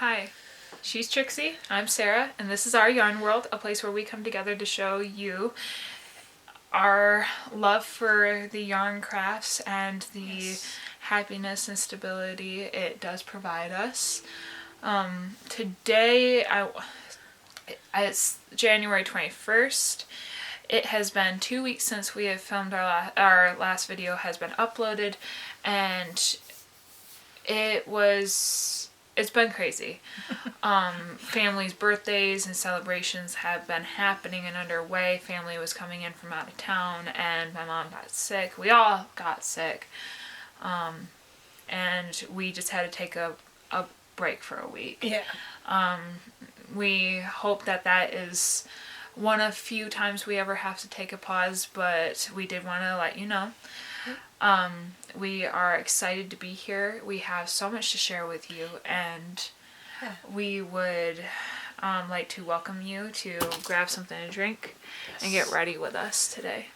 Hi, she's Trixie, I'm Sarah, and this is our Yarn World, a place where we come together to show you our love for the yarn crafts and the happiness and stability it does provide us. Today, it's January 21st. It has been 2 weeks since we have filmed our last video has been uploaded, and it's been crazy. Families' birthdays and celebrations have been happening and underway. Family was coming in from out of town, and my mom got sick. We all got sick. And we just had to take a break for a week. Yeah. We hope that is one of few times we ever have to take a pause, but we did want to let you know. We are excited to be here. We have so much to share with you, and we would like to welcome you to grab something to drink and get ready with us today.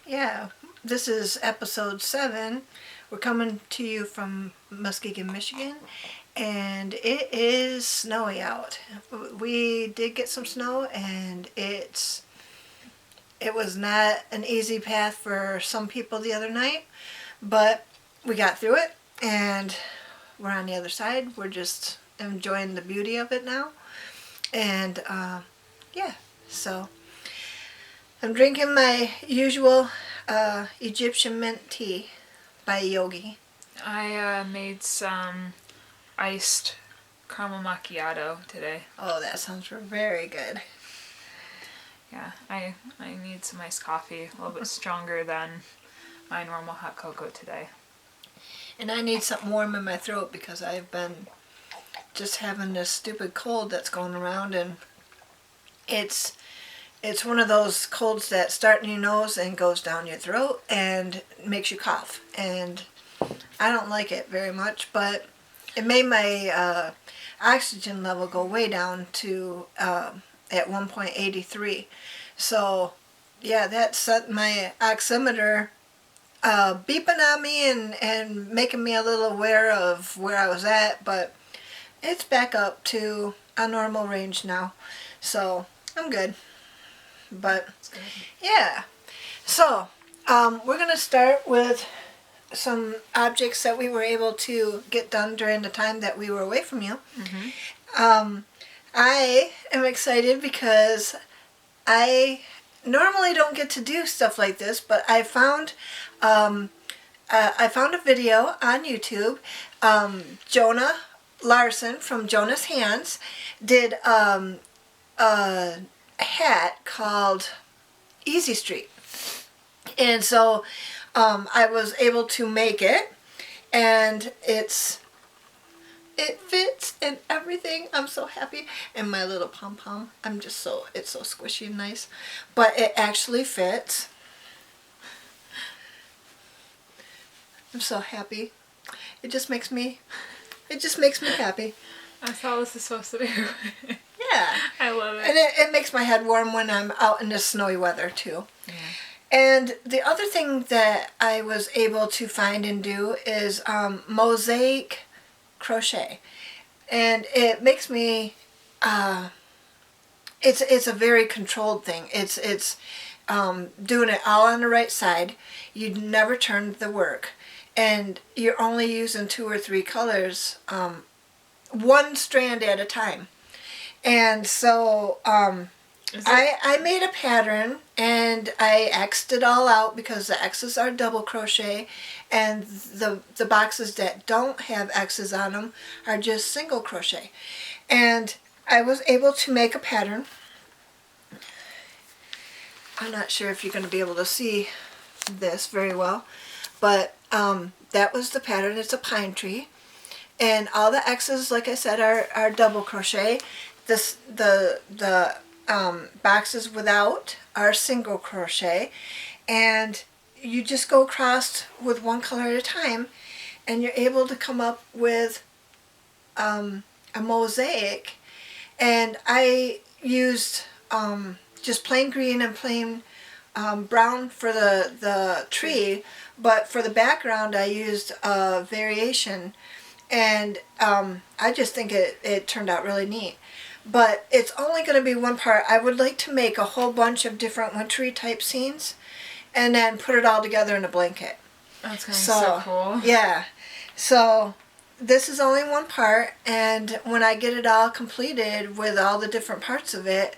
Yeah, this is episode 7. We're coming to you from Muskegon, Michigan, and it is snowy out. We did get some snow, and it was not an easy path for some people the other night, but we got through it, and we're on the other side. We're just enjoying the beauty of it now, and so I'm drinking my usual Egyptian mint tea by Yogi. I made some iced caramel macchiato today. Oh, that sounds very good. Yeah, I need some iced coffee, a little bit stronger than my normal hot cocoa today. And I need something warm in my throat because I've been just having this stupid cold that's going around, and it's one of those colds that start in your nose and goes down your throat and makes you cough. And I don't like it very much, but it made my oxygen level go way down to at 1.83. So yeah, that set my oximeter beeping on me and making me a little aware of where I was at, but it's back up to a normal range now, so I'm good. But yeah, so we're gonna start with some objects that we were able to get done during the time that we were away from you. I am excited because I normally don't get to do stuff like this, but I found a video on YouTube. Jonah Larson from Jonah's Hands did a hat called Easy Street, and so I was able to make it, and it fits and everything. I'm so happy. And my little pom-pom, it's so squishy and nice, but it actually fits. I'm so happy. It just makes me happy. That's how this is supposed to be. Yeah. I love it. And it makes my head warm when I'm out in this snowy weather too. Yeah. And the other thing that I was able to find and do is Mosaic Crochet. And it makes me, it's a very controlled thing. It's doing it all on the right side. You never turn the work. And you're only using 2 or 3 colors, one strand at a time. And so I made a pattern, and I X'd it all out because the X's are double crochet, and the boxes that don't have X's on them are just single crochet. And I was able to make a pattern. I'm not sure if you're going to be able to see this very well, but that was the pattern. It's a pine tree, and all the X's, like I said, are double crochet. The boxes without are single crochet, and you just go across with one color at a time, and you're able to come up with a mosaic. And I used just plain green and plain brown for the tree, but for the background I used a variation And I just think it turned out really neat. But it's only going to be one part. I would like to make a whole bunch of different wintry type scenes and then put it all together in a blanket. That's going to be so cool. Yeah. So this is only one part, and when I get it all completed with all the different parts of it,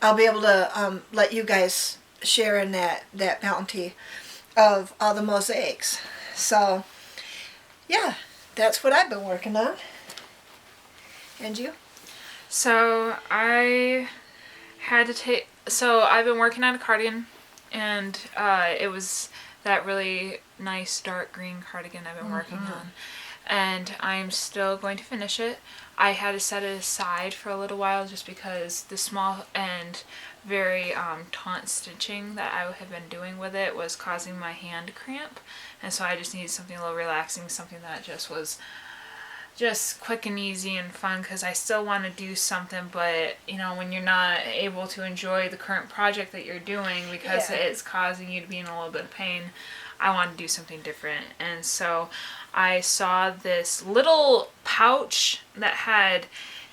I'll be able to let you guys share in that bounty of all the mosaics. So, yeah, that's what I've been working on. And you? So I've been working on a cardigan, and it was that really nice dark green cardigan I've been working on. And I'm still going to finish it. I had to set it aside for a little while just because the small and very taut stitching that I have been doing with it was causing my hand cramp. And so I just needed something a little relaxing, something that just was just quick and easy and fun, because I still want to do something, but you know, when you're not able to enjoy the current project that you're doing because it's causing you to be in a little bit of pain, I want to do something different. And so I saw this little pouch that had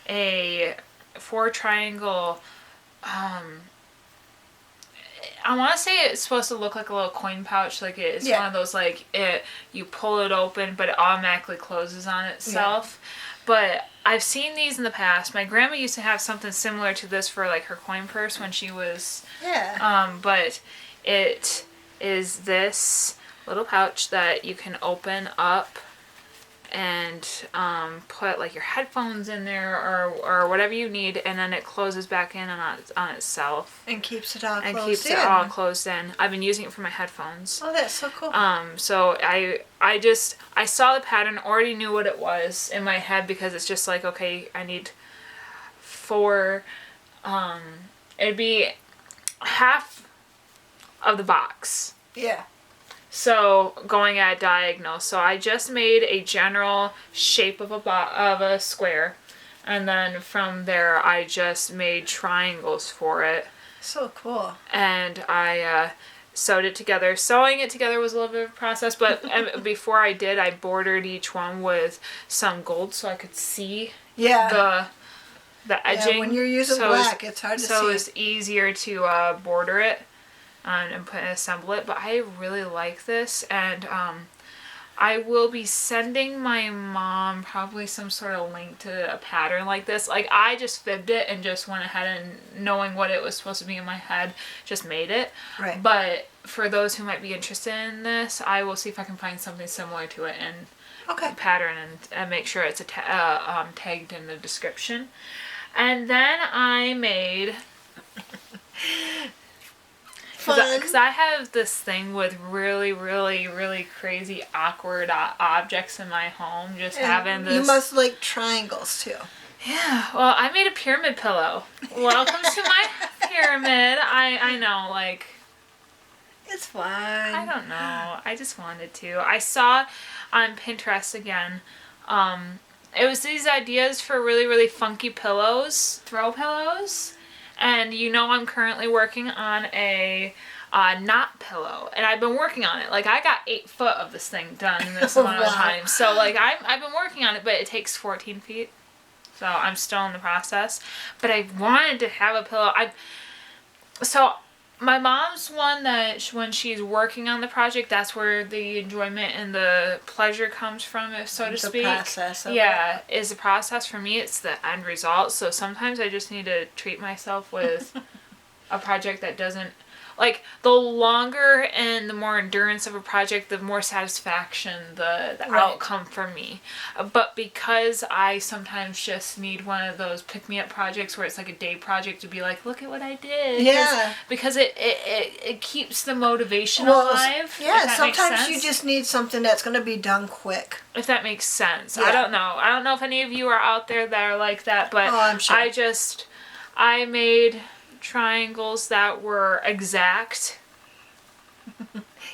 a 4 triangle, I want to say it's supposed to look like a little coin pouch, like it's one of those, like, you pull it open but it automatically closes on itself. But I've seen these in the past. My grandma used to have something similar to this for like her coin purse when she was but it is this little pouch that you can open up and put like your headphones in there or whatever you need, and then it closes back in on itself and keeps it all closed in. I've been using it for my headphones. Oh, that's so cool. So I saw the pattern, already knew what it was in my head, because it's just like, okay, I need 4, it'd be half of the box. Yeah. So going at diagonal. So I just made a general shape of a square, and then from there I just made triangles for it. So cool. And I sewed it together. Sewing it together was a little bit of a process, but before I did, I bordered each one with some gold so I could see the edging. Yeah, when you're using black, it's hard to see. So it's easier to border it and assemble it. But I really like this, and I will be sending my mom probably some sort of link to a pattern like this. Like, I just fibbed it and just went ahead and, knowing what it was supposed to be in my head, just made it. Right. But for those who might be interested in this, I will see if I can find something similar to it and pattern and make sure it's tagged in the description. And then I made... Because I have this thing with really, really, really crazy, awkward objects in my home. Just having this... You must like triangles, too. Yeah. Well, I made a pyramid pillow. Welcome to my pyramid. I know, like... It's fine. I don't know. I just wanted to. I saw on Pinterest again, it was these ideas for really, really funky pillows, throw pillows. And you know, I'm currently working on a knot pillow, and I've been working on it. Like, I got 8 foot of this thing done in this amount of time. So like, I've been working on it, but it takes 14 feet. So I'm still in the process. But I wanted to have a pillow. So my mom's one that when she's working on the project, that's where the enjoyment and the pleasure comes from, so to speak. The process of it. Is the process. For me, it's the end result. So sometimes I just need to treat myself with a project that doesn't... Like, the longer and the more endurance of a project, the more satisfaction the outcome for me. But because I sometimes just need one of those pick-me-up projects where it's like a day project to be like, look at what I did. Yeah. Because it keeps the motivation alive. Yeah, sometimes you just need something that's going to be done quick. If that makes sense. Yeah. I don't know. I don't know if any of you are out there that are like that, but I'm sure. I made triangles that were exact.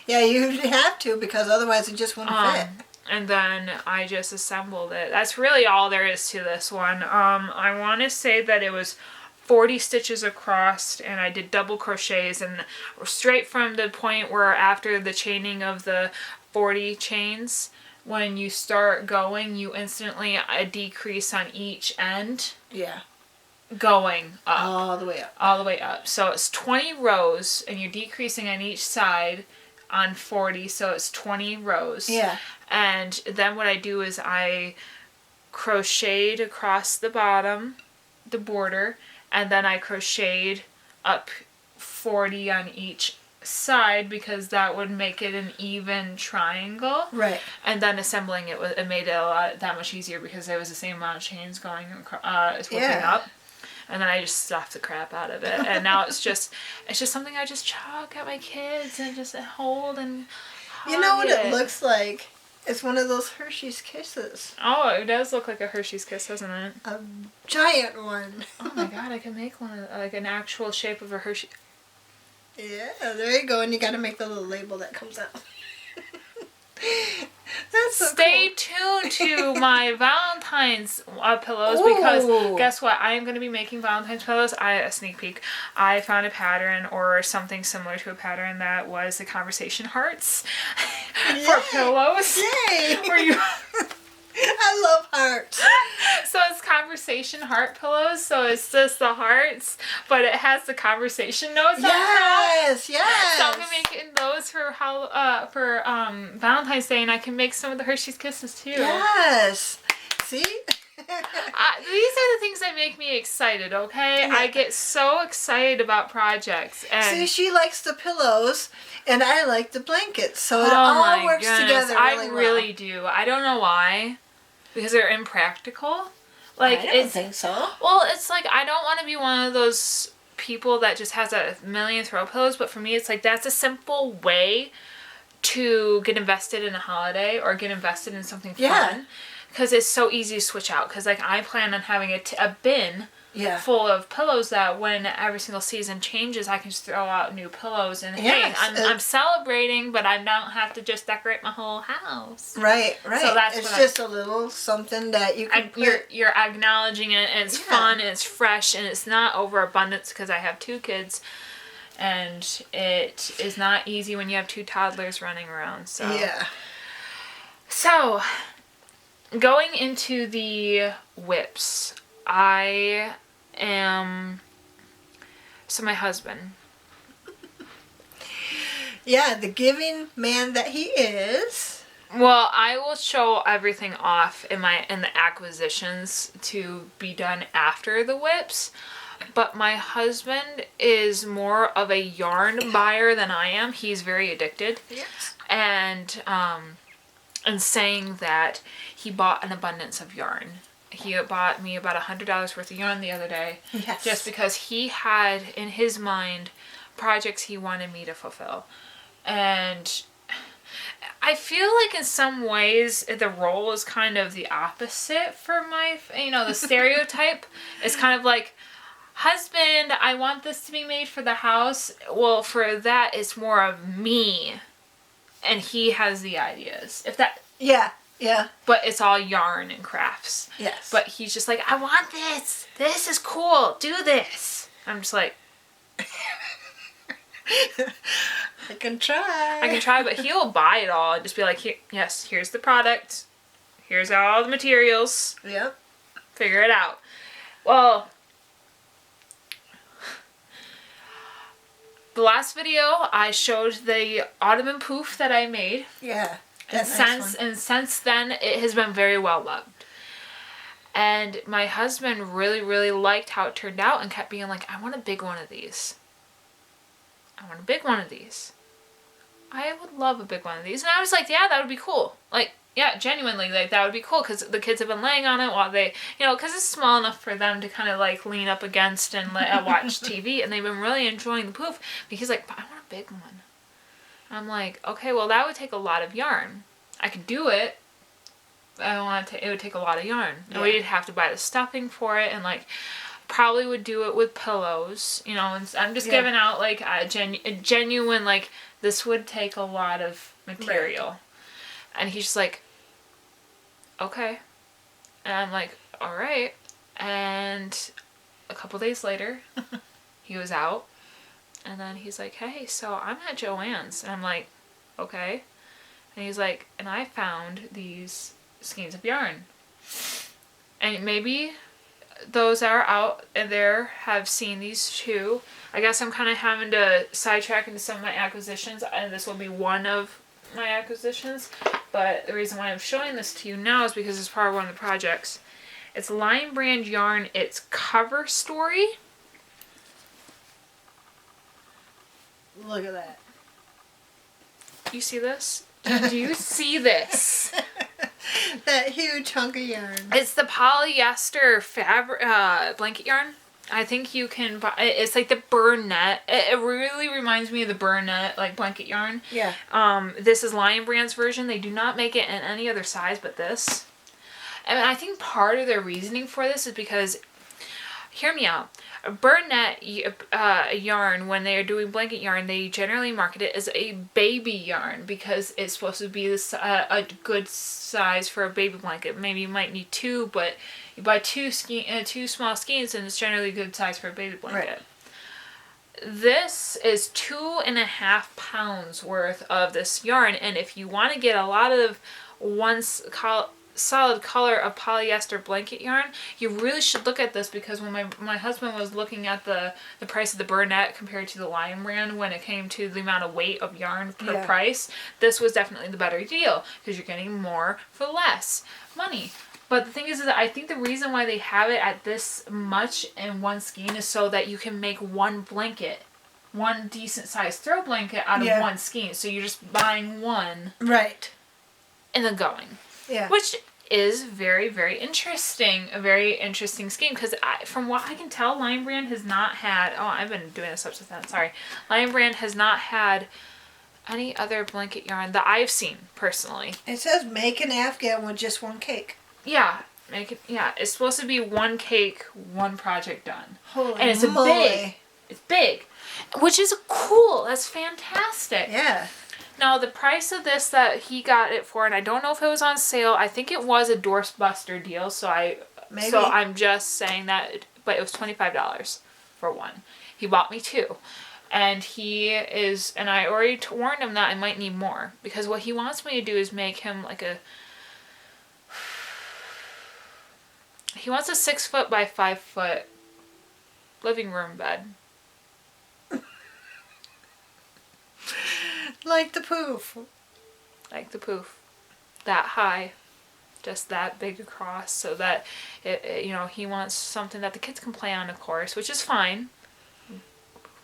Yeah, you have to, because otherwise it just wouldn't fit. And then I just assembled it. That's really all there is to this one. I want to say that it was 40 stitches across, and I did double crochets, and straight from the point where after the chaining of the 40 chains, when you start going, you instantly decrease on each end. Yeah. Going up. All the way up. All the way up. So it's 20 rows, and you're decreasing on each side on 40, so it's 20 rows. Yeah. And then what I do is I crocheted across the bottom, the border, and then I crocheted up 40 on each side because that would make it an even triangle. Right. And then assembling it made it that much easier because there was the same amount of chains going working up. And then I just stuffed the crap out of it. And now it's just something I just chalk at my kids and just hold and hug. You know what it looks like? It's one of those Hershey's Kisses. Oh, it does look like a Hershey's Kiss, doesn't it? A giant one. Oh my god, I can make one like an actual shape of a Hershey. Yeah, there you go. And you got to make the little label that comes out. That's so Stay cool. tuned to my Valentine's pillows because guess what? I am going to be making Valentine's pillows. A sneak peek. I found a pattern or something similar to a pattern that was the conversation hearts for pillows. Yay! Where you I love hearts. So it's conversation heart pillows. So it's just the hearts, but it has the conversation notes on top. Yes, yes. So I'm gonna make those for Valentine's Day, and I can make some of the Hershey's Kisses too. Yes. See? These are the things that make me excited. Okay, I get so excited about projects. And see, she likes the pillows, and I like the blankets, so it all works together really well. I really do. I don't know why, because they're impractical. Like I don't think so. Well, it's like I don't want to be one of those people that just has a million throw pillows, but for me, it's like that's a simple way to get invested in a holiday or get invested in something fun. Because it's so easy to switch out. Because like I plan on having a bin full of pillows that when every single season changes, I can just throw out new pillows. And hey, I'm celebrating, but I don't have to just decorate my whole house. Right, right. So that's it's just a little something that you can you're acknowledging it, and it's fun, and it's fresh, and it's not overabundance because I have 2 kids. And it is not easy when you have 2 toddlers running around. So So, going into the whips, my husband. Yeah, the giving man that he is. Well, I will show everything off in the acquisitions to be done after the whips. But my husband is more of a yarn buyer than I am. He's very addicted. Yes. And saying that he bought an abundance of yarn. He bought me about $100 worth of yarn the other day. Yes. Just because he had in his mind projects he wanted me to fulfill. And I feel like in some ways the role is kind of the opposite for my, the stereotype. It's kind of like, husband, I want this to be made for the house. Well, for that, it's more of me. And he has the ideas. Yeah. But it's all yarn and crafts. Yes. But he's just like, I want this. This is cool. Do this. I'm just like, I can try. but he'll buy it all and just be like, here's the product. Here's all the materials. Yep. Figure it out. Well, the last video I showed the ottoman poof that I made. Yeah. And since then, it has been very well loved. And my husband really, really liked how it turned out and kept being like, I want a big one of these. I want a big one of these. I would love a big one of these. And I was like, yeah, that would be cool. Like, yeah, genuinely, like, that would be cool. Because the kids have been laying on it while they, because it's small enough for them to kind of, like, lean up against and watch TV. And they've been really enjoying the poof. But he's like, but I want a big one. I'm like, okay, well, that would take a lot of yarn. I could do it. It would take a lot of yarn. And we'd have to buy the stuffing for it, and like, probably would do it with pillows, and I'm just giving out like a genuine, like, this would take a lot of material. Right. And he's just like, okay. And I'm like, all right. And a couple days later, he was out. And then he's like, hey, so I'm at Joann's. And I'm like, okay. And he's like, and I found these skeins of yarn. And maybe those that are out there have seen these too. I guess I'm kind of having to sidetrack into some of my acquisitions, and this will be one of my acquisitions. But the reason why I'm showing this to you now is because it's part of one of the projects. It's Lion Brand yarn. It's Cover Story. Look at that. You see this? Do you see this? That huge hunk of yarn. It's the polyester fabric blanket yarn. I think you can buy. It's like the Burnett. It really reminds me of the Burnett like blanket yarn. Yeah. This is Lion Brand's version. They do not make it in any other size but this. And I think part of their reasoning for this is because, hear me out. A Burnett yarn, when they are doing blanket yarn, they generally market it as a baby yarn because it's supposed to be this, a good size for a baby blanket. Maybe you might need two, but you buy two small skeins and it's generally a good size for a baby blanket. Right. This is 2.5 pounds worth of this yarn, and if you want to get a lot of solid color of polyester blanket yarn, you really should look at this, because when my husband was looking at the price of the Burnett compared to the Lion Brand when it came to the amount of weight of yarn per price, this was definitely the better deal because you're getting more for less money. But the thing is that I think the reason why they have it at this much in one skein is so that you can make one blanket, one decent sized throw blanket out of one skein. So you're just buying one. Right. And then going. Yeah. Which is very, very interesting. A very interesting scheme, because from what I can tell, Lion Brand has not had... Oh, I've been doing this up since then. Sorry. Lion Brand has not had any other blanket yarn that I've seen, personally. It says make an Afghan with just one cake. Yeah. It's supposed to be one cake, one project done. Holy and it's moly. It's big. Which is cool. That's fantastic. Yeah. Now, the price of this that he got it for, and I don't know if it was on sale, I think it was a doorbuster deal, so I'm just saying that, but it was $25 for one. He bought me two. And and I already warned him that I might need more, because what he wants me to do is make him like he wants a 6 foot by 5 foot living room bed. Like the poof. Like the poof. That high. Just that big across, so that, he wants something that the kids can play on, of course, which is fine. I'm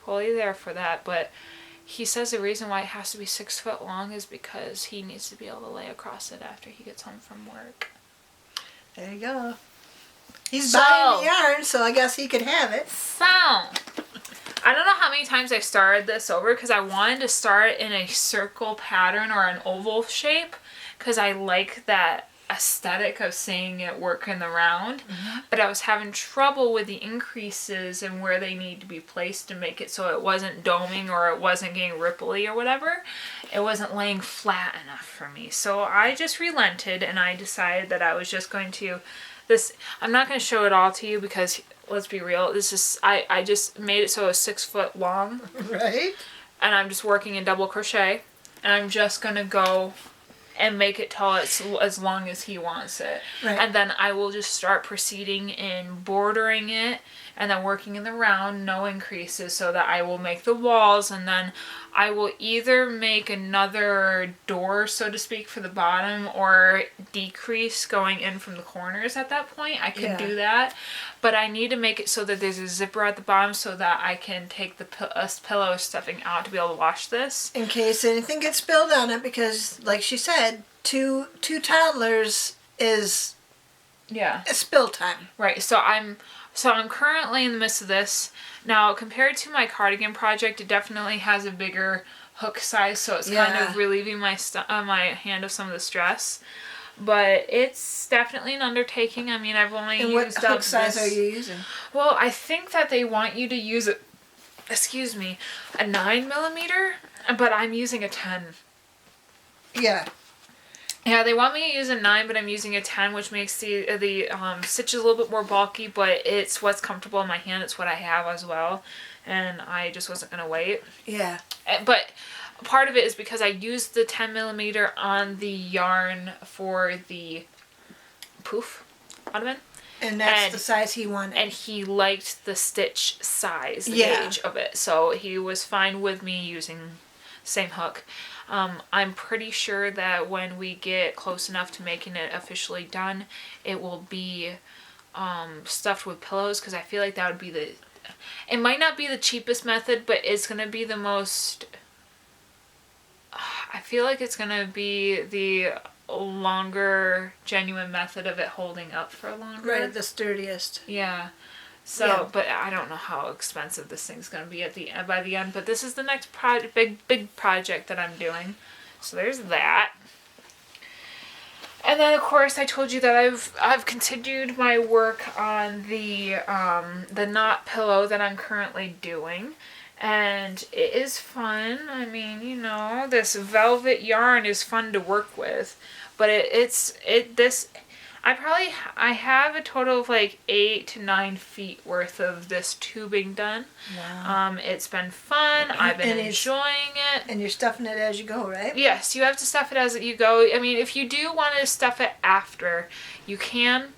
fully there for that, but he says the reason why it has to be 6 foot long is because he needs to be able to lay across it after he gets home from work. There you go. He's buying the yarn, so I guess he could have it. So... I don't know how many times I started this over, because I wanted to start in a circle pattern or an oval shape, because I like that aesthetic of seeing it work in the round. Mm-hmm. But I was having trouble with the increases and where they need to be placed to make it so it wasn't doming or it wasn't getting ripply or whatever. It wasn't laying flat enough for me. So I just relented and I decided that I was just going to... I'm not going to show it all to you because... Let's be real. I just made it so it was 6 foot long. Right. And I'm just working in double crochet. And I'm just going to go and make it till it's as long as he wants it. Right. And then I will just start proceeding in bordering it and then working in the round, no increases, so that I will make the walls, and then I will either make another door, so to speak, for the bottom, or decrease going in from the corners at that point. I could do that, but I need to make it so that there's a zipper at the bottom so that I can take the pillow stuffing out to be able to wash this. In case anything gets spilled on it, because, like she said, two toddlers is a spill time. Right, so I'm currently in the midst of this. Now, compared to my cardigan project, it definitely has a bigger hook size, so it's kind of relieving my hand of some of the stress. But it's definitely an undertaking. I mean, I've only used what hook size are you using? Well, I think that they want you to use a 9mm, but I'm using a 10. Yeah. Yeah, they want me to use a 9, but I'm using a 10, which makes the stitches a little bit more bulky, but it's what's comfortable in my hand. It's what I have as well, and I just wasn't going to wait. Yeah. But part of it is because I used the 10 millimeter on the yarn for the poof ottoman. And that's the size he wanted. And he liked the stitch size, the Yeah. gauge of it. So he was fine with me using same hook. I'm pretty sure that when we get close enough to making it officially done, it will be stuffed with pillows, because I feel like that would be the... It might not be the cheapest method, but it's going to be the most... I feel like it's going to be the longer, genuine method of it holding up for longer. Right, the sturdiest. Yeah. So, yeah. But I don't know how expensive this thing's going to be at the by the end. But this is the next big project that I'm doing. So there's that. And then, of course, I told you that I've continued my work on the knot pillow that I'm currently doing. And it is fun. I mean, you know, this velvet yarn is fun to work with. But I have a total of like 8 to 9 feet worth of this tubing done. Wow. It's been fun. I've been enjoying it. And you're stuffing it as you go, right? Yes, you have to stuff it as you go. I mean, if you do want to stuff it after, you can.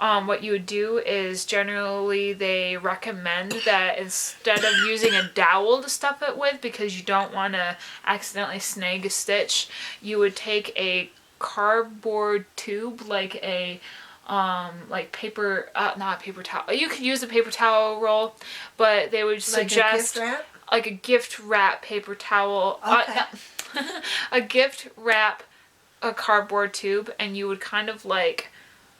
What you would do is generally they recommend that instead of using a dowel to stuff it with, because you don't want to accidentally snag a stitch, you would take a cardboard tube, like a like paper, not paper towel. You could use a paper towel roll, but they would suggest like a gift wrap paper towel. Okay. A gift wrap a cardboard tube, and you would kind of like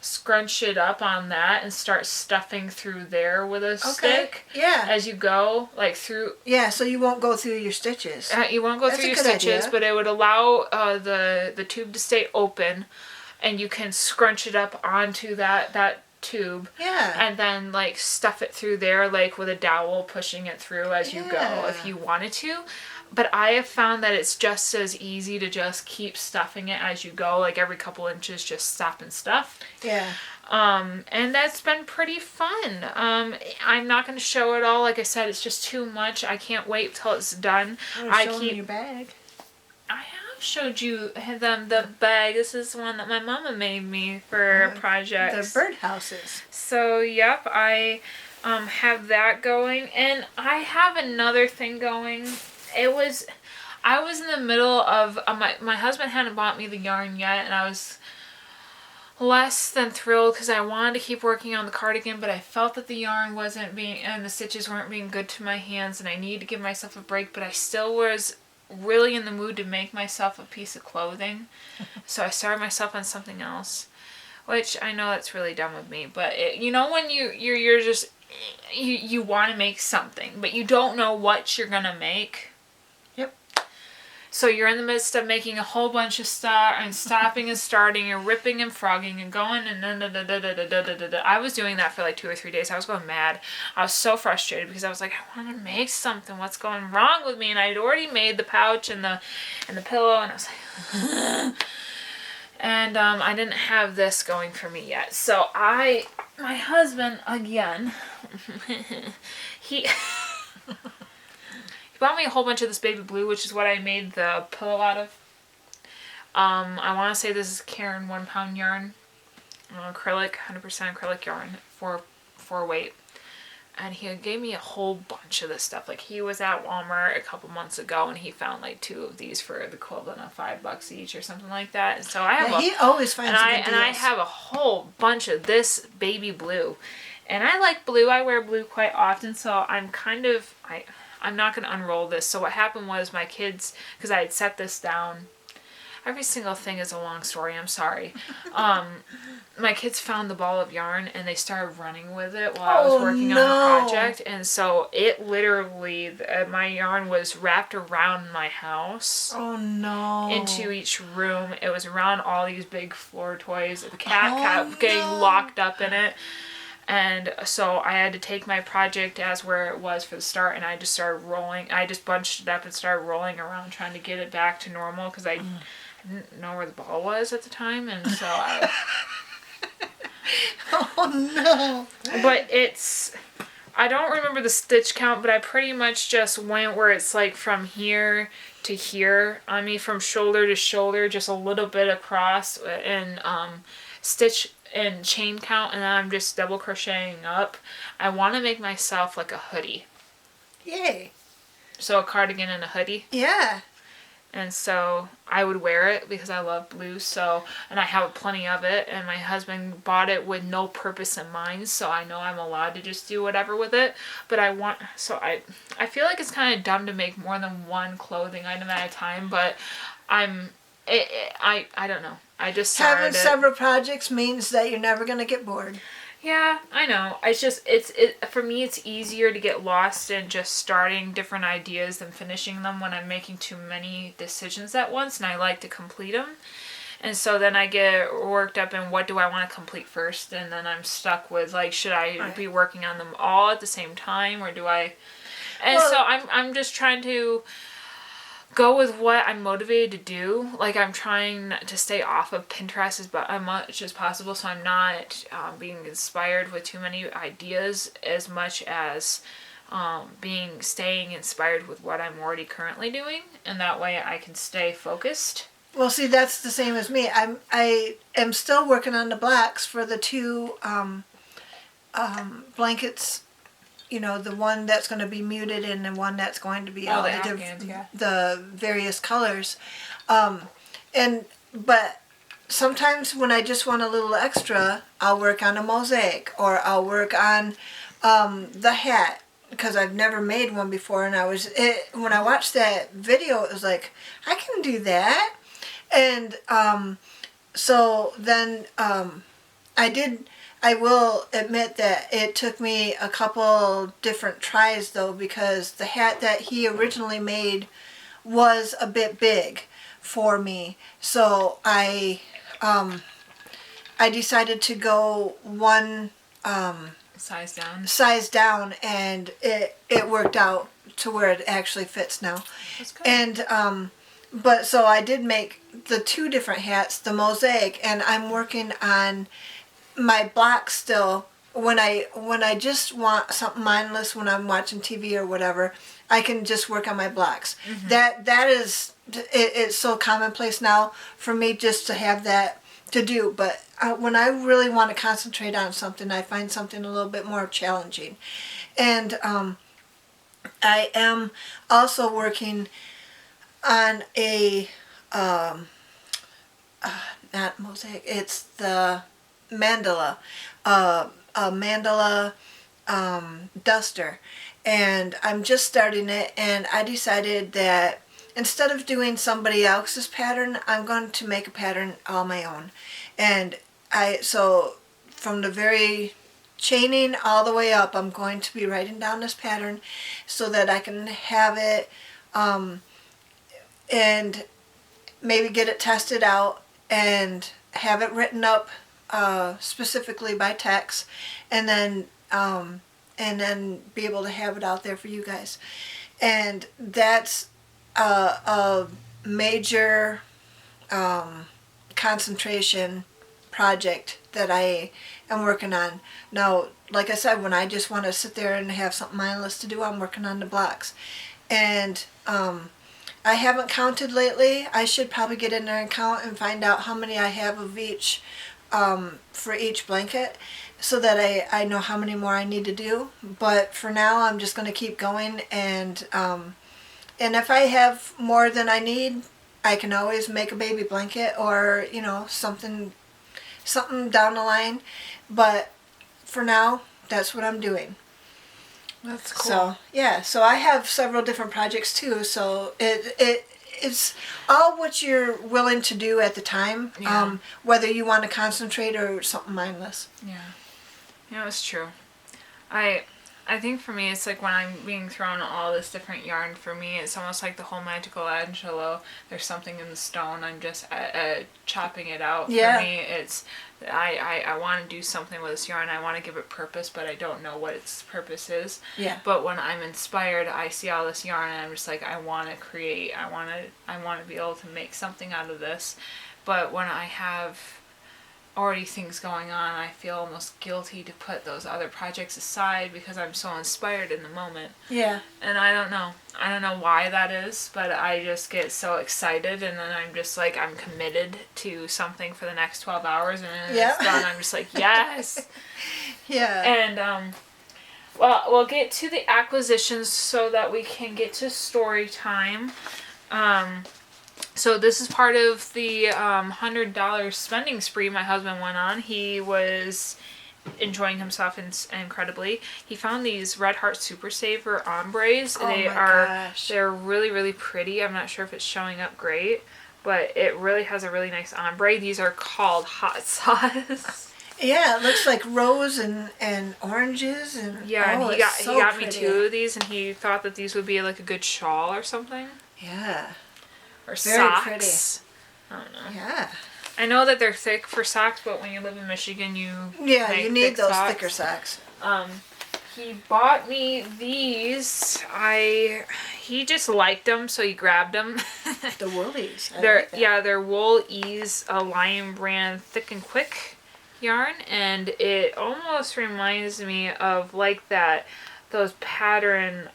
scrunch it up on that and start stuffing through there with a stick. Yeah. As you go, like through. Yeah, so you won't go through your stitches. You won't go through your stitches, idea. But it would allow the tube to stay open, and you can scrunch it up onto that tube. Yeah. And then like stuff it through there, like with a dowel pushing it through as you go, if you wanted to. But I have found that it's just as easy to just keep stuffing it as you go, like every couple inches, just stop and stuff. Yeah. And that's been pretty fun. I'm not going to show it all. Like I said, it's just too much. I can't wait till it's done. I keep your bag. I have showed you the bag. This is one that my mama made me for projects. The birdhouses. So, yep, I have that going. And I have another thing going. I was in the middle of, my husband hadn't bought me the yarn yet, and I was less than thrilled because I wanted to keep working on the cardigan, but I felt that the yarn wasn't being, and the stitches weren't being good to my hands, and I needed to give myself a break, but I still was really in the mood to make myself a piece of clothing. So I started myself on something else, which I know that's really dumb of me, but you know when you're just, you want to make something, but you don't know what you're going to make. So you're in the midst of making a whole bunch of stuff and stopping and starting and ripping and frogging and going and I was doing that for like 2 or 3 days. I was going mad. I was so frustrated because I was like, I want to make something. What's going wrong with me? And I had already made the pouch and the pillow, and I was like, and I didn't have this going for me yet. So my husband again, he bought me a whole bunch of this baby blue, which is what I made the pillow out of. I want to say this is Karen 1 pound yarn, acrylic, 100% acrylic yarn, for weight. And he gave me a whole bunch of this stuff. Like, he was at Walmart a couple months ago, and he found like 2 of these for the equivalent of $5 each or something like that. And so I have he always finds good deals. And I have a whole bunch of this baby blue, and I like blue. I wear blue quite often, so I'm not going to unroll this. So what happened was my kids, because I had set this down, every single thing is a long story, I'm sorry. My kids found the ball of yarn and they started running with it while I was working on the project. And so it literally, my yarn was wrapped around my house. Oh no. Into each room. It was around all these big floor toys. The cat kept getting locked up in it. And so I had to take my project as where it was for the start, and I just started rolling. I just bunched it up and started rolling around trying to get it back to normal because I didn't know where the ball was at the time, and so I... Oh no. But I don't remember the stitch count, but I pretty much just went where it's like from here to here on me from shoulder to shoulder, just a little bit across, and stitch and chain count, and then I'm just double crocheting up. I want to make myself like a hoodie. Yay. So a cardigan and a hoodie. Yeah. And so I would wear it because I love blue. So, and I have plenty of it. And my husband bought it with no purpose in mind. So I know I'm allowed to just do whatever with it. But I feel like it's kind of dumb to make more than one clothing item at a time. But I don't know. I just started Having several projects means that you're never going to get bored. Yeah, I know. It's just for me it's easier to get lost in just starting different ideas than finishing them when I'm making too many decisions at once, and I like to complete them. And so then I get worked up in what do I want to complete first, and then I'm stuck with like, should I be working on them all at the same time, or do I? And so I'm just trying to go with what I'm motivated to do. Like, I'm trying to stay off of Pinterest as much as possible, so I'm not being inspired with too many ideas as much as staying inspired with what I'm already currently doing, and that way I can stay focused. Well, see, that's the same as me. I am still working on the blacks for the two blankets. You know, the one that's going to be muted and the one that's going to be all the various colors. But sometimes when I just want a little extra, I'll work on a mosaic, or I'll work on the hat, because I've never made one before. And when I watched that video, it was like, I can do that. And so then I will admit that it took me a couple different tries, though, because the hat that he originally made was a bit big for me. So I decided to go one size down, and it worked out to where it actually fits now. That's good. And but so I did make the two different hats, the mosaic, and I'm working on my blocks still. When I just want something mindless when I'm watching TV or whatever, I can just work on my blocks. Mm-hmm. That is it's so commonplace now for me just to have that to do. But when I really want to concentrate on something, I find something a little bit more challenging. And I am also working on a not mosaic. It's the mandala, a mandala duster, and I'm just starting it, and I decided that instead of doing somebody else's pattern, I'm going to make a pattern all my own. And so from the very chaining all the way up, I'm going to be writing down this pattern so that I can have it and maybe get it tested out and have it written up specifically by text, and then be able to have it out there for you guys. And that's a major concentration project that I am working on. Now, like I said, when I just want to sit there and have something mindless to do, I'm working on the blocks. And I haven't counted lately. I should probably get in there and count and find out how many I have of each for each blanket, so that I know how many more I need to do. But for now, I'm just going to keep going, and if I have more than I need, I can always make a baby blanket, or something down the line. But for now, that's what I'm doing. That's cool. So yeah, so I have several different projects too. So it's all what you're willing to do at the time, whether you want to concentrate or something mindless. Yeah, it's true. I think for me, it's like when I'm being thrown all this different yarn, for me, it's almost like the whole Magical Angelo. There's something in the stone. I'm just chopping it out. Yeah. For me, it's I want to do something with this yarn. I want to give it purpose, but I don't know what its purpose is. Yeah. But when I'm inspired, I see all this yarn, and I'm just like, I want to create. I want to be able to make something out of this. But when I have already things going on, I feel almost guilty to put those other projects aside because I'm so inspired in the moment. Yeah. And I don't know. I don't know why that is, but I just get so excited, and then I'm just like, I'm committed to something for the next 12 hours, and then Yeah. it's done. I'm just like, yes. Yeah. And, well, we'll get to the acquisitions so that we can get to story time. So this is part of the $100 spending spree my husband went on. He was enjoying himself incredibly. He found these Red Heart Super Saver ombres. Oh my gosh. They're really, really pretty. I'm not sure if it's showing up great, but it really has a really nice ombre. These are called hot sauce. Yeah, it looks like rose and oranges and Yeah, and he got me pretty. 2 of these, and he thought that these would be like a good shawl or something. Yeah. Or Very socks. pretty. I don't know. Yeah. I know that they're thick for socks, but when you live in Michigan, you need thick those socks. thicker socks. He bought me these. He just liked them, so he grabbed them. The woolies. They're Wool Ease, a Lion brand thick and quick yarn, and it almost reminds me of like those pattern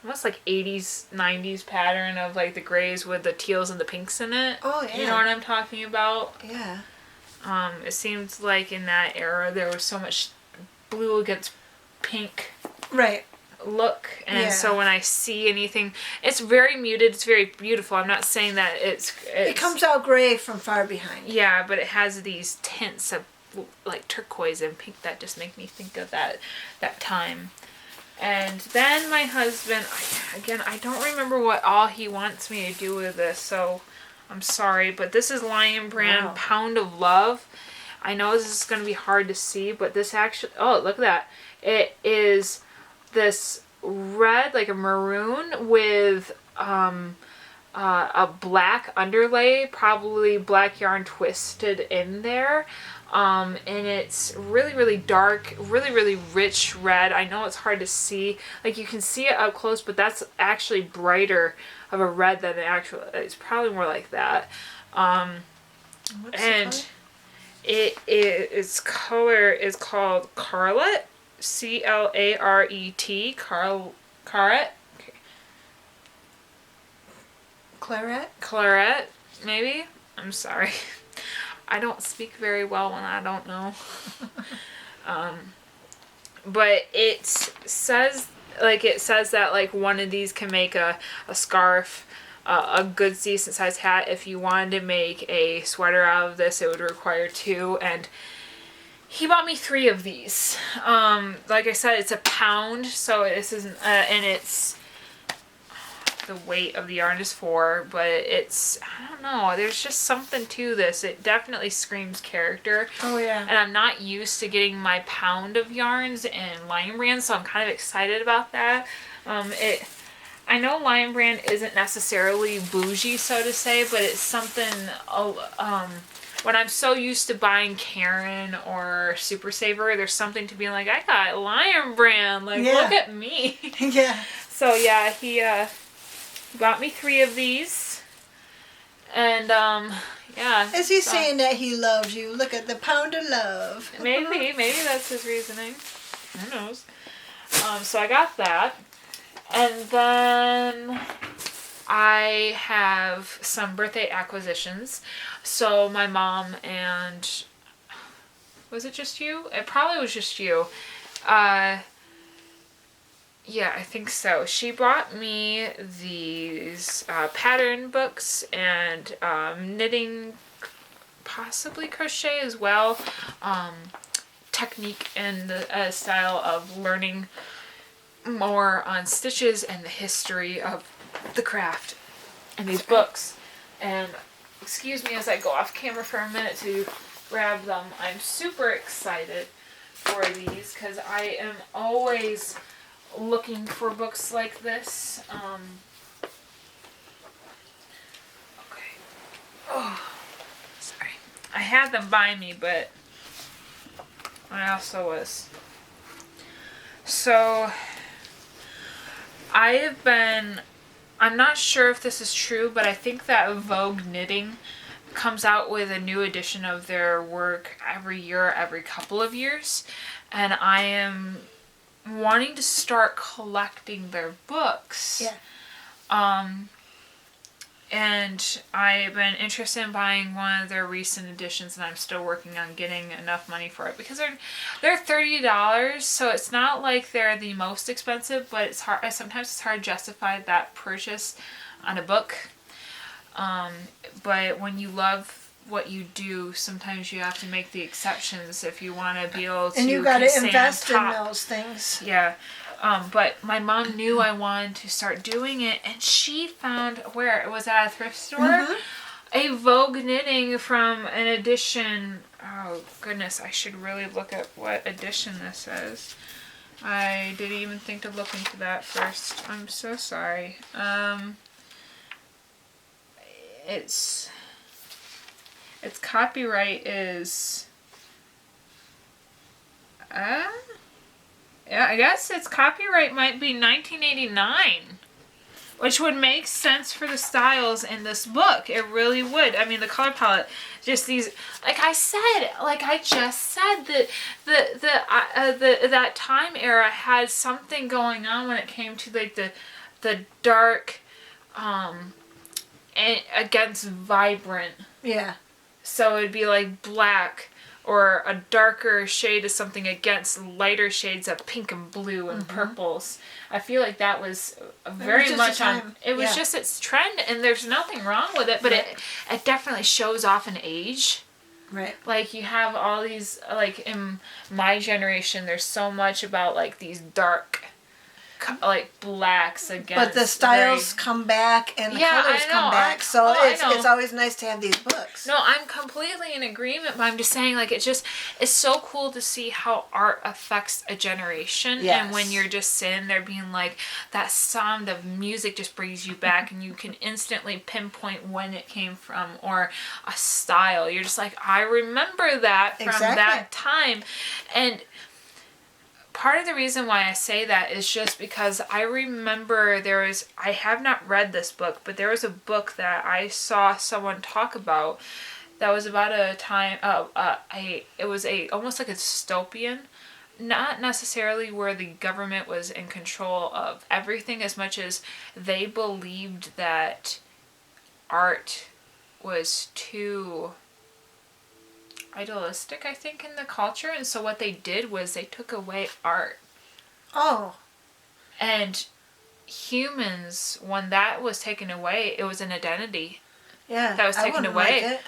almost like 80s 90s pattern of like the grays with the teals and the pinks in it. Oh yeah. You know what I'm talking about? Yeah. It seems like in that era there was so much blue against pink Right. look, and so when I see anything, it's very muted, it's very beautiful. I'm not saying that It comes out gray from far behind. Yeah, but it has these tints of like turquoise and pink that just make me think of that time. And then my husband, I don't remember what all he wants me to do with this, so I'm sorry, but this is Lion brand Pound of Love. I know this is going to be hard to see, but this actually, oh, look at that. It is this red, like a maroon with a black underlay, probably black yarn twisted in there. And it's really, really dark, really, really rich red. I know it's hard to see. Like, you can see it up close, but that's actually brighter of a red than it's probably more like that. And its color is called Carlet, C-L-A-R-E-T, Claret. Claret, maybe? I'm sorry. I don't speak very well when I don't know. But it says that like one of these can make a scarf, a good decent size hat. If you wanted to make a sweater out of this, it would require 2, and he bought me 3 of these. Like I said, it's a pound, so this isn't, and it's, the weight of the yarn is 4, but it's, I don't know, there's just something to this. It definitely screams character. Oh yeah. And I'm not used to getting my pound of yarns in Lion Brand, so I'm kind of excited about that. I know Lion Brand isn't necessarily bougie, so to say, but it's something, when I'm so used to buying Karen or Super Saver, there's something to being like, I got Lion Brand, like, look at me. Yeah. So yeah, he bought me 3 of these, and yeah. Is he saying that he loves you? Look at the pound of love. Maybe that's his reasoning. Who knows? So I got that, and then I have some birthday acquisitions. So my mom and, was it just you? It probably was just you. Yeah, I think so. She brought me these pattern books and knitting, possibly crochet as well, technique and the style of learning more on stitches and the history of the craft in these books. And excuse me as I go off camera for a minute to grab them. I'm super excited for these because I am always looking for books like this. Okay. Oh, sorry. I had them by me, but I also was. So, I'm not sure if this is true, but I think that Vogue Knitting comes out with a new edition of their work every year, every couple of years. And I am wanting to start collecting their books. Yeah. And I've been interested in buying one of their recent editions, and I'm still working on getting enough money for it because they're $30, so it's not like they're the most expensive, but it's hard. Sometimes it's hard to justify that purchase on a book. But when you love what you do, sometimes you have to make the exceptions if you want to be able to. And you got to stay on invest in top. those things. Yeah. But my mom knew I wanted to start doing it, and she found, where it was at a thrift store, a Vogue Knitting from an edition. Oh goodness, I should really look at what edition this is. I didn't even think to look into that first. I'm so sorry. Its copyright is yeah, I guess its copyright might be 1989, which would make sense for the styles in this book. It really would. I mean, the color palette, just these, like I just said, that time era had something going on when it came to like the dark, and against vibrant. Yeah. So it'd be like black, or a darker shade of something against lighter shades of pink and blue and purples. I feel like that was very much on. It was just its trend, and there's nothing wrong with it, but it definitely shows off an age. Right. Like you have all these, like in my generation, there's so much about like these dark, like blacks against. But the styles come back and the colors come back, so it's always nice to have these books. No, I'm completely in agreement, but I'm just saying, like, it's so cool to see how art affects a generation. Yes. And when you're just sitting there being like, that sound of music just brings you back, and you can instantly pinpoint when it came from, or a style. You're just like, I remember that from that time. And part of the reason why I say that is just because I remember I have not read this book, but there was a book that I saw someone talk about that was about a time, it was almost like a dystopian, not necessarily where the government was in control of everything as much as they believed that art was too idealistic, I think, in the culture, and so what they did was they took away art. Oh. And humans, when that was taken away, it was an identity. Yeah. That was taken away. Like it.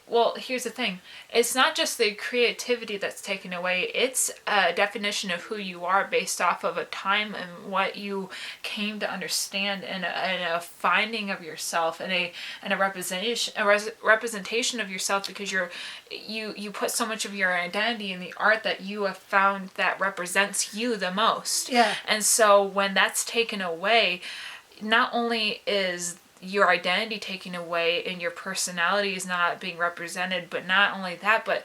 Well, here's the thing. It's not just the creativity that's taken away. It's a definition of who you are based off of a time and what you came to understand, and a finding of yourself, and a representation of yourself, because you put so much of your identity in the art that you have found that represents you the most. Yeah. And so when that's taken away, not only is your identity taken away and your personality is not being represented, but not only that, but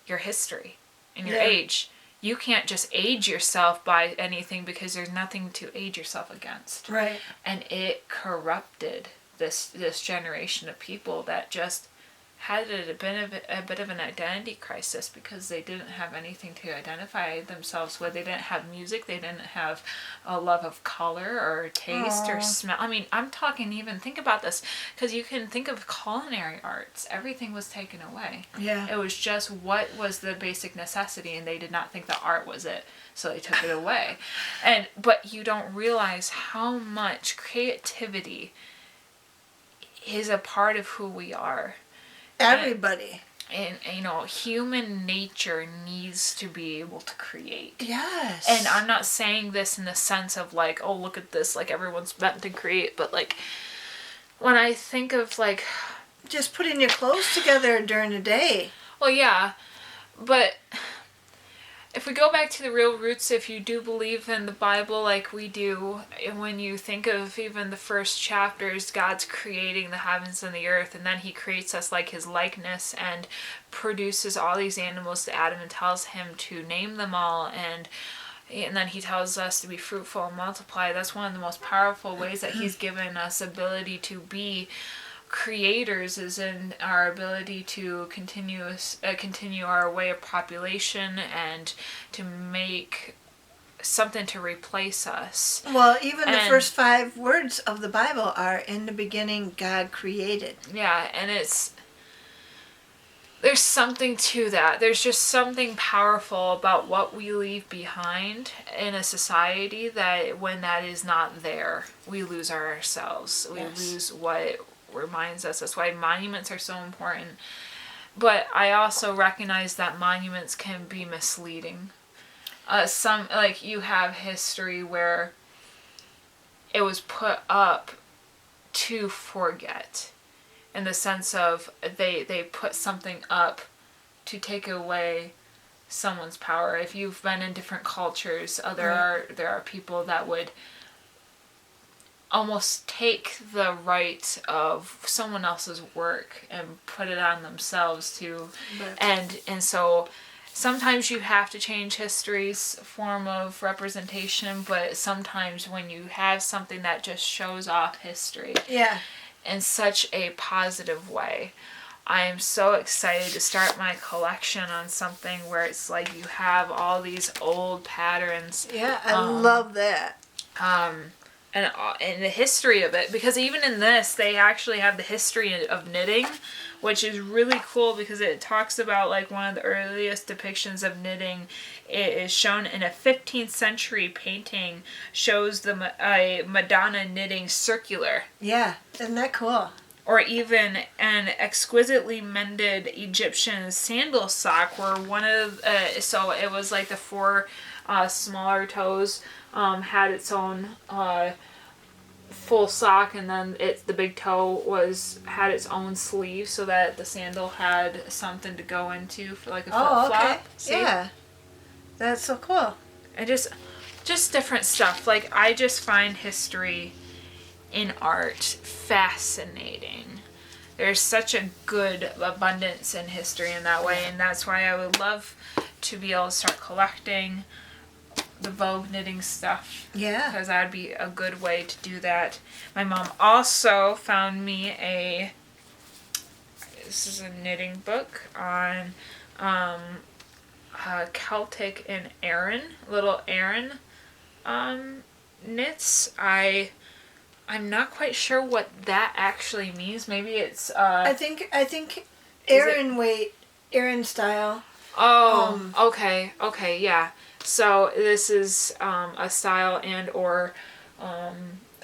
your history and your age. You can't just age yourself by anything, because there's nothing to age yourself against. Right. And it corrupted this generation of people that just had a bit of an identity crisis, because they didn't have anything to identify themselves with. They didn't have music. They didn't have a love of color or taste or smell. I mean, I'm talking, even think about this, because you can think of culinary arts. Everything was taken away. Yeah. It was just what was the basic necessity, and they did not think that art was it, so they took it away. But you don't realize how much creativity is a part of who we are. Everybody. And human nature needs to be able to create. Yes. And I'm not saying this in the sense of like, oh, look at this, like everyone's meant to create, but like when I think of like just putting your clothes together during the day. Well, yeah, but if we go back to the real roots, if you do believe in the Bible like we do, and when you think of even the first chapters, God's creating the heavens and the earth, and then he creates us like his likeness and produces all these animals to Adam and tells him to name them all, and then he tells us to be fruitful and multiply. That's one of the most powerful ways that he's given us ability to be creators is in our ability to continue our way of population and to make something to replace us. Well, even the first 5 words of the Bible are, in the beginning God created. Yeah, and there's something to that. There's just something powerful about what we leave behind in a society that when that is not there, we lose ourselves. We lose what reminds us. That's why monuments are so important. But I also recognize that monuments can be misleading. Some, like, you have history where it was put up to forget, in the sense of they put something up to take away someone's power. If you've been in different cultures, there are people that would almost take the right of someone else's work and put it on themselves to, and so sometimes you have to change history's form of representation, but sometimes when you have something that just shows off history in such a positive way, I am so excited to start my collection on something where it's like you have all these old patterns. Yeah, I love that. And the history of it, because even in this they actually have the history of knitting, which is really cool because it talks about, like, one of the earliest depictions of knitting. It is shown in a 15th century painting, shows a Madonna knitting circular. Yeah, isn't that cool? Or even an exquisitely mended Egyptian sandal sock where one of so it was like the 4 smaller toes had its own full sock, and then the big toe had its own sleeve so that the sandal had something to go into for like a flip flop. See? Yeah, that's so cool. And just different stuff. Like, I just find history in art fascinating. There's such a good abundance in history in that way, and that's why I would love to be able to start collecting the Vogue knitting stuff. Yeah. Because that would be a good way to do that. My mom also found me this is a knitting book on Celtic and Erin, little Erin knits. I'm not quite sure what that actually means. Maybe it's I think Erin style. Oh, okay, yeah. So this is a style and or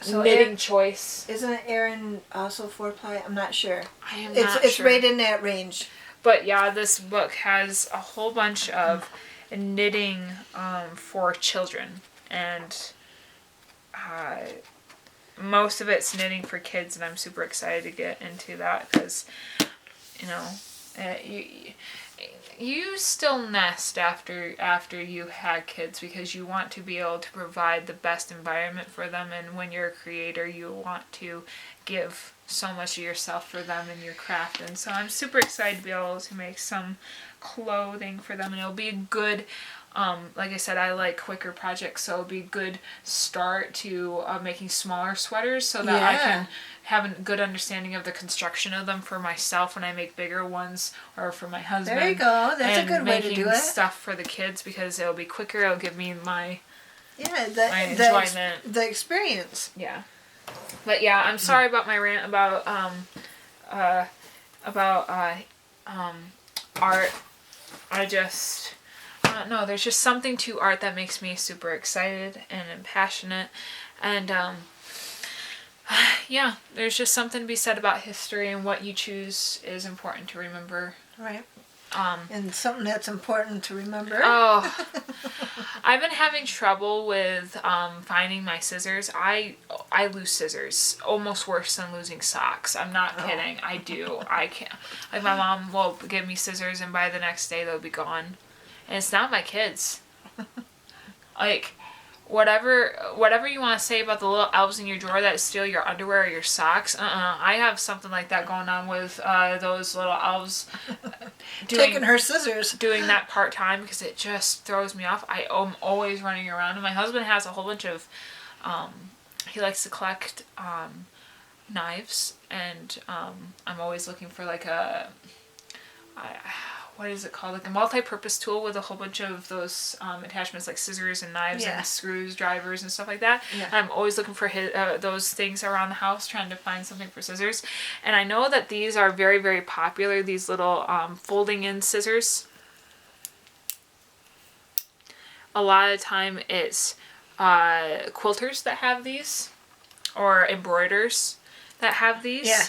knitting choice. Isn't it Erin also 4-ply? I'm not sure. I am not sure. It's right in that range. But yeah, this book has a whole bunch of knitting for children, and most of it's knitting for kids, and I'm super excited to get into that because, you still nest after you had kids because you want to be able to provide the best environment for them, and when you're a creator you want to give so much of yourself for them and your craft, and so I'm super excited to be able to make some clothing for them, and it'll be a good like I said, I like quicker projects, so it'll be a good start to making smaller sweaters so that I can have a good understanding of the construction of them for myself when I make bigger ones, or for my husband. There you go. That's a good way to do it. Stuff for the kids because it'll be quicker. It'll give me my enjoyment. The experience. Yeah. But yeah, I'm sorry about my rant about art. I just no, there's just something to art that makes me super excited and passionate, and yeah, there's just something to be said about history, and what you choose is important to remember. Right. And something that's important to remember. Oh, I've been having trouble with finding my scissors. I lose scissors almost worse than losing socks. I'm not kidding. I do. I can't. Like, my mom will give me scissors, and by the next day they'll be gone. And it's not my kids. Like, whatever you want to say about the little elves in your drawer that steal your underwear or your socks, I have something like that going on with those little elves taking her scissors, doing that part-time, because it just throws me off. I am always running around, and my husband has a whole bunch of he likes to collect knives, and I'm always looking for like what is it called? Like a multi-purpose tool with a whole bunch of those attachments like scissors and knives and screws, drivers and stuff like that. Yeah. I'm always looking for those things around the house, trying to find something for scissors. And I know that these are very, very popular, these little folding in scissors. A lot of the time it's quilters that have these, or embroiders that have these. Yeah.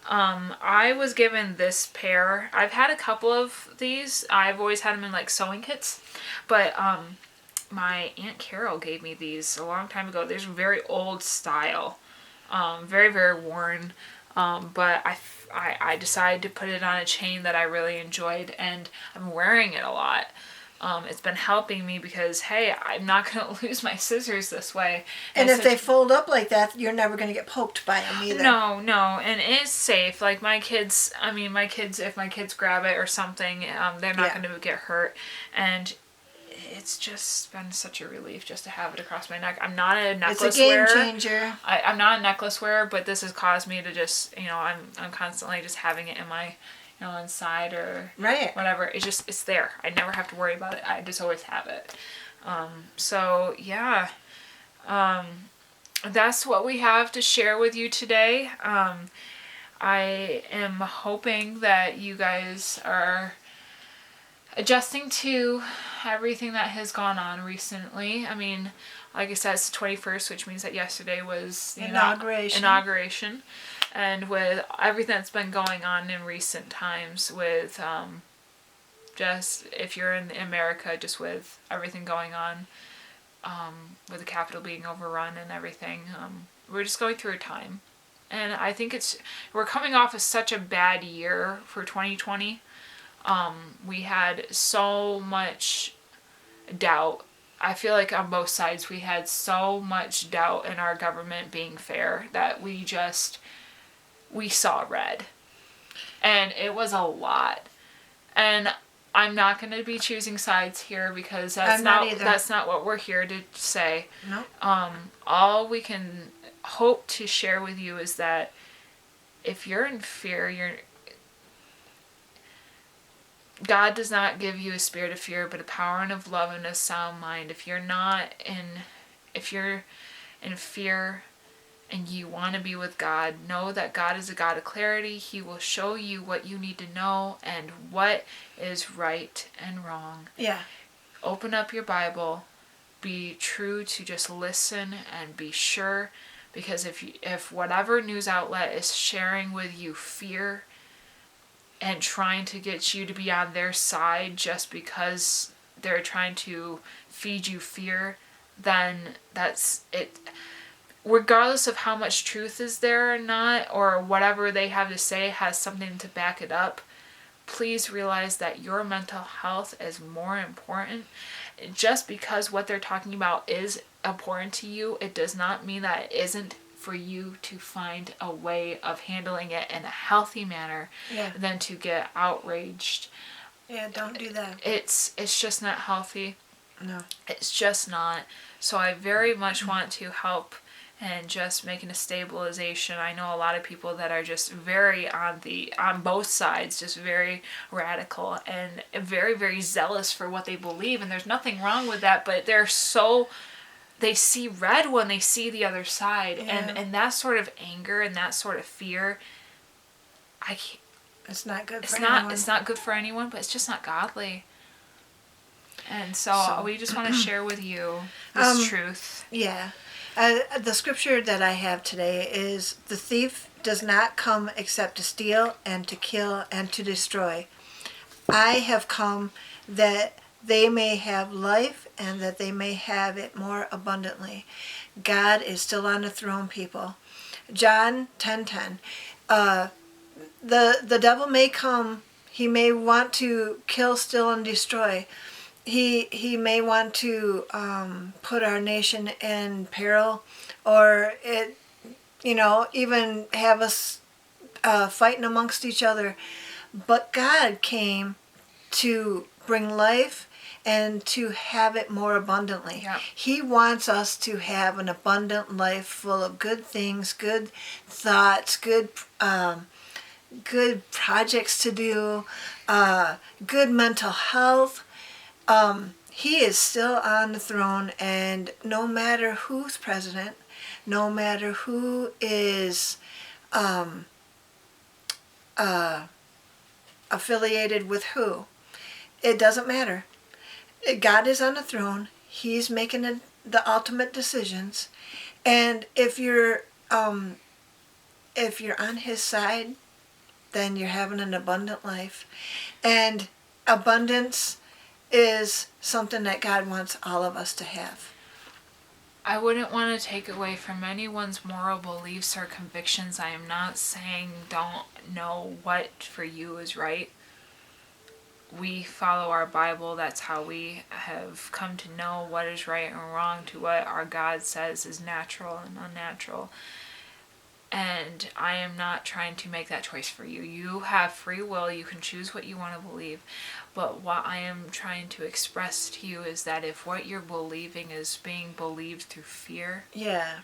I was given this pair. I've had a couple of these. I've always had them in like sewing kits, but my Aunt Carol gave me these a long time ago. They're very old style, very, very worn, but I decided to put it on a chain that I really enjoyed, and I'm wearing it a lot. It's been helping me because, hey, I'm not going to lose my scissors this way. And if they fold up like that, you're never going to get poked by them either. No, and it is safe. Like my kids, if my kids grab it or something, they're not going to get hurt. And it's just been such a relief just to have it across my neck. I'm not a necklace wearer. It's a game changer. I'm not a necklace wearer, but this has caused me to just, I'm constantly just having it in my inside or whatever. It's there. I never have to worry about it. I just always have it. So yeah, that's what we have to share with you today. I am hoping that you guys are adjusting to everything that has gone on recently. I mean, like I said, it's the 21st, which means that yesterday was the inauguration. And with everything that's been going on in recent times with just, if you're in America, just with everything going on, with the Capitol being overrun and everything, we're just going through a time. And I think we're coming off of such a bad year for 2020. We had so much doubt. I feel like on both sides we had so much doubt in our government being fair that we saw red. And it was a lot. And I'm not going to be choosing sides here because that's not what we're here to say. No. All we can hope to share with you is that if you're in fear, God does not give you a spirit of fear, but a power and of love and a sound mind. If you're in fear and you want to be with God, know that God is a God of clarity. He will show you what you need to know and what is right and wrong. Yeah. Open up your Bible. Be true to just listen and be sure, because if whatever news outlet is sharing with you fear and trying to get you to be on their side just because they're trying to feed you fear, then that's it. Regardless of how much truth is there or not, or whatever they have to say has something to back it up, please realize that your mental health is more important. Just because what they're talking about is important to you, it does not mean that it isn't for you to find a way of handling it in a healthy manner than to get outraged. Yeah, don't do that. It's just not healthy. No. It's just not. So I very much want to help and just making a stabilization. I know a lot of people that are just very on both sides, just very radical and very, very zealous for what they believe, and there's nothing wrong with that, but they see red when they see the other side, and that sort of anger and that sort of fear, it's not good for anyone. It's not good for anyone, but it's just not godly. And so we just want to share with you this truth. Yeah. The scripture that I have today is, the thief does not come except to steal and to kill and to destroy. I have come that they may have life and that they may have it more abundantly. God is still on the throne, people. John 10:10. The devil may come. He may want to kill, steal, and destroy. He may want to put our nation in peril, or even have us fighting amongst each other. But God came to bring life and to have it more abundantly. Yeah. He wants us to have an abundant life full of good things, good thoughts, good projects to do, good mental health. He is still on the throne, and no matter who's president, no matter who is affiliated with who, it doesn't matter. God is on the throne. He's making the ultimate decisions, and if you're on His side, then you're having an abundant life, and abundance is something that God wants all of us to have. I wouldn't want to take away from anyone's moral beliefs or convictions. I am not saying don't know what for you is right. We follow our Bible. That's how we have come to know what is right and wrong, to what our God says is natural and unnatural. And I am not trying to make that choice for you. You have free will. You can choose what you want to believe. But what I am trying to express to you is that if what you're believing is being believed through fear,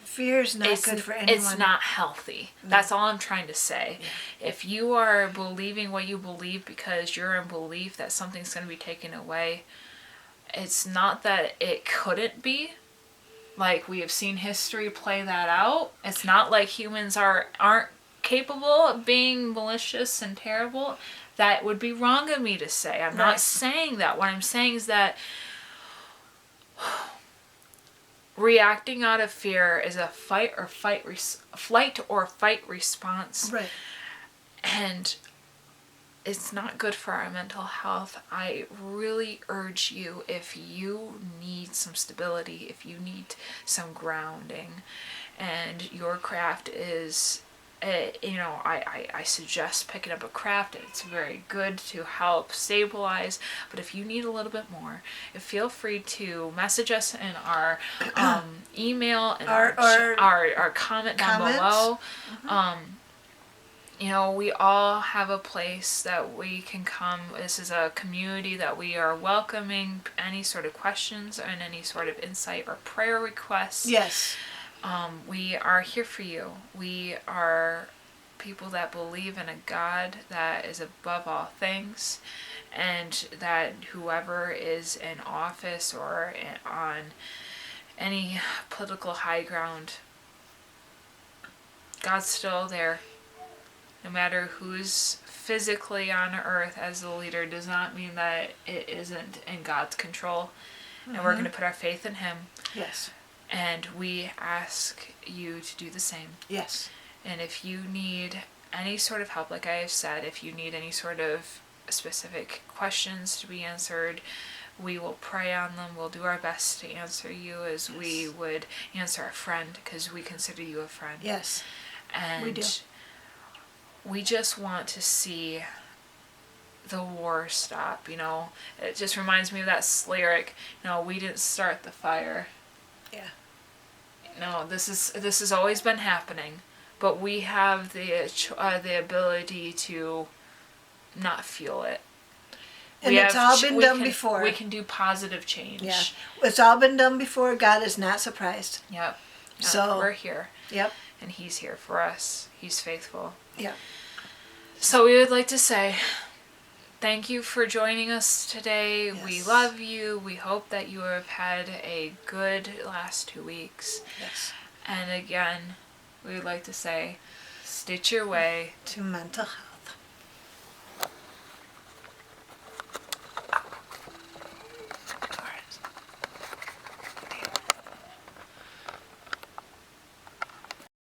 fear is not good for anyone. It's not healthy. No. That's all I'm trying to say. Yeah. If you are believing what you believe because you're in belief that something's going to be taken away, it's not that it couldn't be. Like, we have seen history play that out. It's not like humans aren't capable of being malicious and terrible. That would be wrong of me to say. I'm not saying that. What I'm saying is that reacting out of fear is a flight or fight response. Right. And it's not good for our mental health. I really urge you, if you need some stability, if you need some grounding, and your craft is, I suggest picking up a craft. It's very good to help stabilize. But if you need a little bit more, feel free to message us in our email and our comment down below. We all have a place that we can come. This is a community that we are welcoming any sort of questions and any sort of insight or prayer requests. Yes. We are here for you. We are people that believe in a God that is above all things, and that whoever is in office or on any political high ground, God's still there. No matter who's physically on earth as the leader does not mean that it isn't in God's control. And we're going to put our faith in Him. Yes. And we ask you to do the same. Yes. And if you need any sort of help, like I have said, if you need any sort of specific questions to be answered, we will pray on them. We'll do our best to answer you as we would answer a friend, because we consider you a friend. Yes. And we do. We just want to see the war stop, It just reminds me of that lyric, we didn't start the fire. Yeah. No, this has always been happening, but we have the ability to not feel it. And it's all been done before. We can do positive change. Yeah. It's all been done before. God is not surprised. Yep. So we're here. Yep. And He's here for us. He's faithful. Yep. So we would like to say thank you for joining us today. Yes. We love you. We hope that you have had a good last 2 weeks. Yes. And again, we would like to say, stitch your way to mental health.